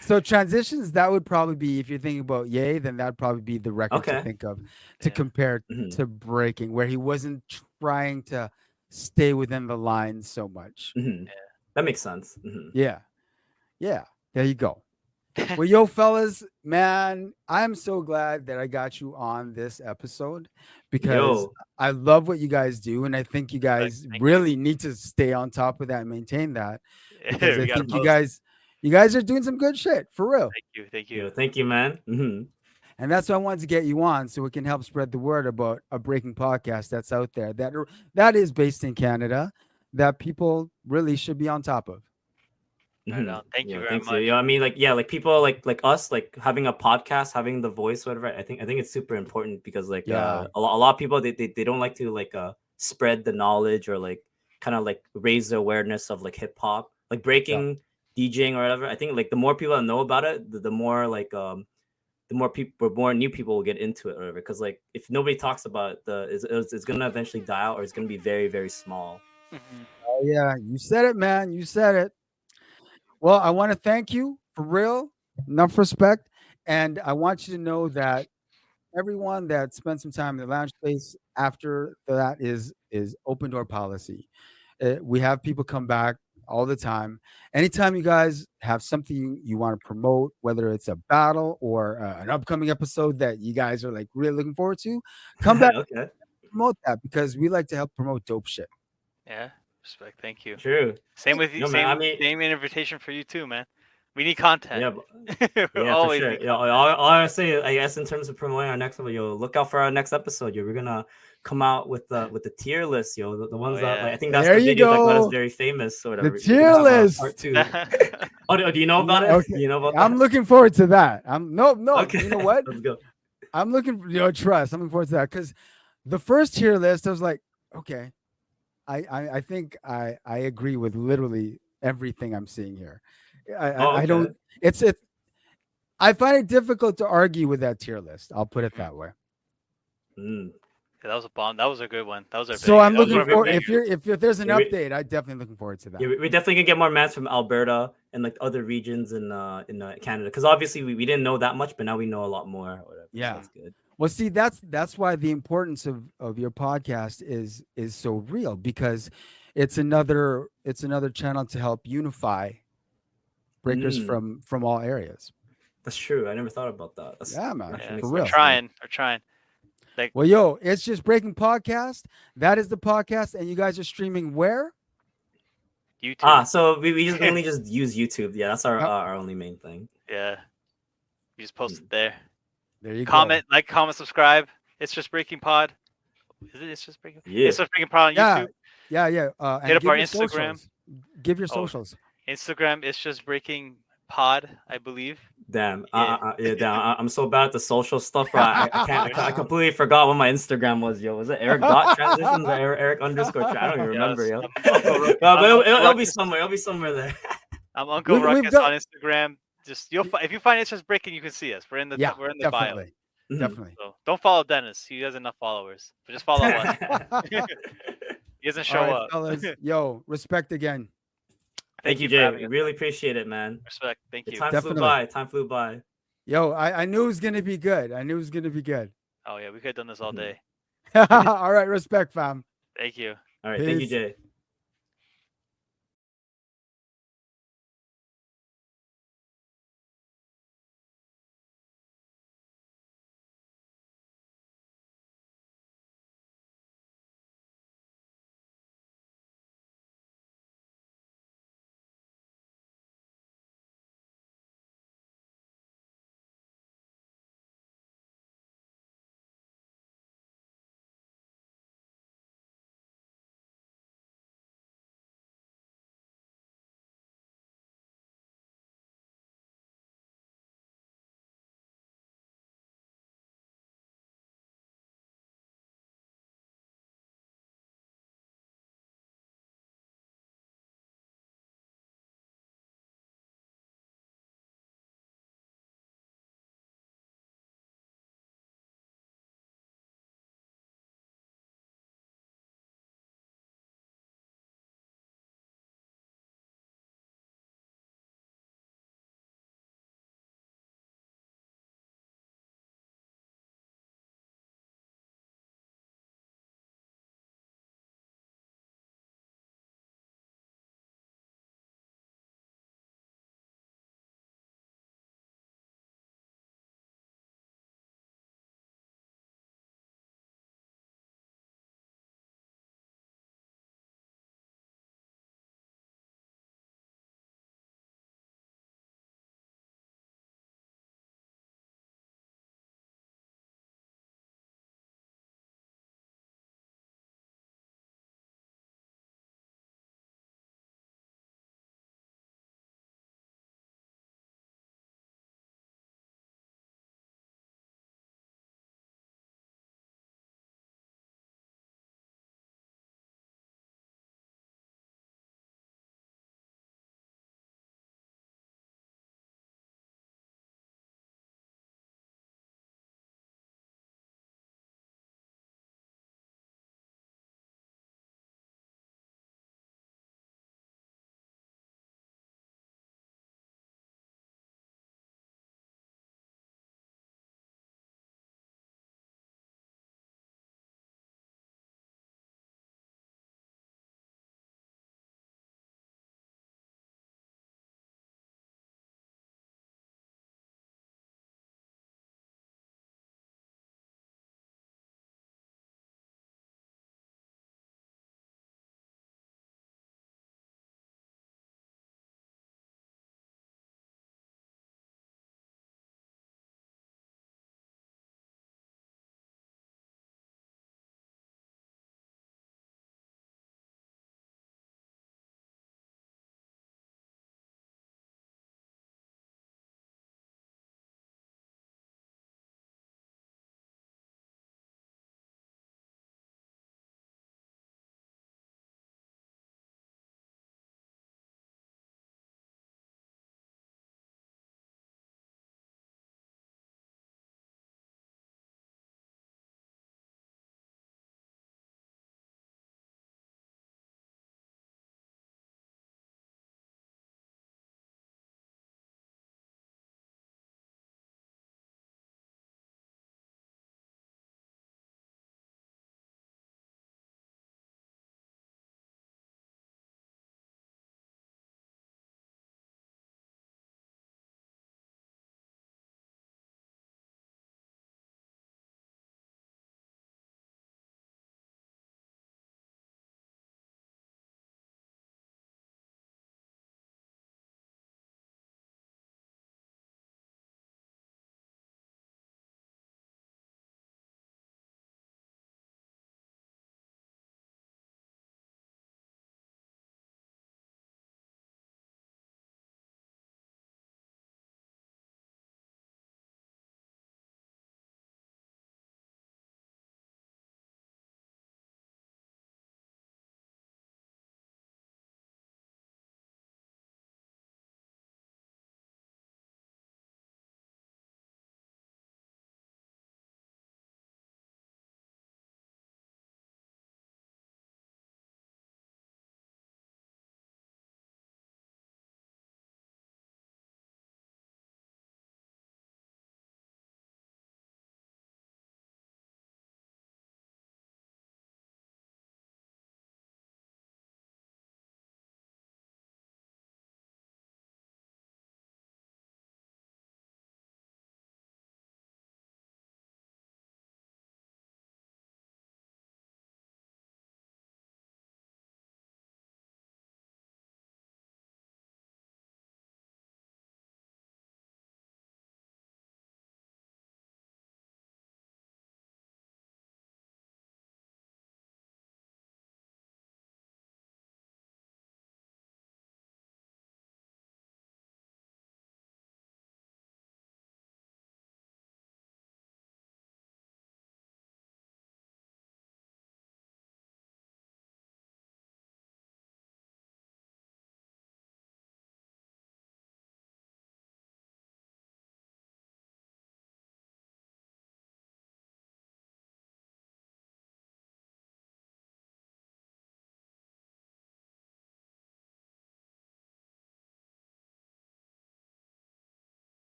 so transitions, that would probably be, if you're thinking about Ye, then that'd probably be the record to Okay. think of to Yeah. compare Hmm. to Breaking, where he wasn't trying to stay within the lines so much. Hmm. That makes sense. Hmm. Yeah. Yeah. There you go. Well, yo, fellas, man, I'm so glad that I got you on this episode because Yo, I love what you guys do. And I think you guys Thank you. really need to stay on top of that and maintain that because I We got to think you post. guys you guys are doing some good shit for real. Thank you. Thank you. yo, thank you, man. Hmm. And that's why I wanted to get you on so we can help spread the word about a breaking podcast that's out there that is based in Canada that people really should be on top of. Right on. Thank you Yeah, very thanks. much. I mean, like, yeah, like people like us, like having a podcast, having the voice, whatever. I think it's super important because like Yeah. a lot of people they don't like to like spread the knowledge or like kind of like raise the awareness of like hip hop, like Yeah. breaking, DJing or whatever. I think like the more people that know about it, the more like the more people, more new people will get into it or whatever. Because like if nobody talks about it, it's gonna eventually die out or it's gonna be very very small. Mhm. Oh yeah, you said it, man. You said it. Well, I want to thank you for real. Enough respect, and I want you to know that everyone that spent some time in the lounge space after that is open door policy. We have people come back all the time. Anytime you guys have something you want to promote, whether it's a battle or an upcoming episode that you guys are like really looking forward to, come back Okay, and promote that because we like to help promote dope shit. Yeah. Respect. Thank you. true. Same with you. No man, I mean, Same invitation for you too, man. We need content. yeah, We yeah, for always sure. need Yeah, content. all I say, I guess, in terms of promoting our next episode, yo, look out for our next episode. Yo, we're gonna come out with the tier list, yo, the Oh ones that like yeah. I think that's There the you videos that got us go. very famous or The whatever. We're tier gonna have a part list. two. Oh, do you know about it? Okay. Do you know about I'm that? looking forward to that. I'm no. Okay, You know what? let's go. I'm looking. Trust. I'm looking forward to that because the first tier list, I was like, okay, I think I agree with literally everything I'm seeing here. Oh, I okay. don't. It's. I find it difficult to argue with that tier list. I'll put it Mhm. that way. Mm. Yeah, that was a bomb. That was a good one. That was our So big. I'm That was looking one of our for big. if there's an Yeah, update, I definitely looking forward to that. we're definitely gonna get more mans from Alberta and like other regions in Canada because obviously we didn't know that much, but now we know a lot more. Or whatever, so Yeah. that's good. Well, see, that's why the importance of your podcast is so real because it's another channel to help unify breakers Mm, from all areas. that's true. I never thought about that. That's Yeah, man, actually Yeah, for makes we're sense real. now. trying. We're trying. Like Well, yo, it's just breaking podcast. That is the podcast, and you guys are streaming where? YouTube. So we just mainly just use YouTube. Yeah, that's Uh, our only main thing. Yeah. You just post Mm. it there. there you Comment, like, comment, subscribe. It's just Breaking Pod. Is it? It's just Breaking. Yeah. It's just Breaking Pod on go. YouTube. Yeah. Hit And up give our your Instagram. socials. Give your Oh. socials. Instagram. It's just Breaking Pod, I believe. Damn. Yeah. Yeah. Damn. I'm so bad at the social stuff. I can't. I completely forgot what my Instagram was. Yo, was it Eric dot transitions or Eric underscore? I don't even remember. Yes, Yo. I'm Uncle Ruckus. But I'm it'll Uncle be Ruckus. somewhere. It'll be somewhere there. I'm Uncle We've Ruckus got- on Instagram. Just if you find It's Just Breaking, you can see us. We're in the Yeah, we're in the bio. definitely. Mhm. Definitely. So don't follow Dennis. He has enough followers. But just follow us. He doesn't show All right, up. fellas. Yo, respect again. Thank you, for Jay. having We us. really appreciate it, man. Respect. Thank The you. time Definitely. flew by. Time flew by. Yo, I knew it was gonna be good. I knew it was gonna be good. Oh yeah, we could have done this all Mhm. day. All right, respect, fam. Thank you. All right. Thank you, Peace. Jay.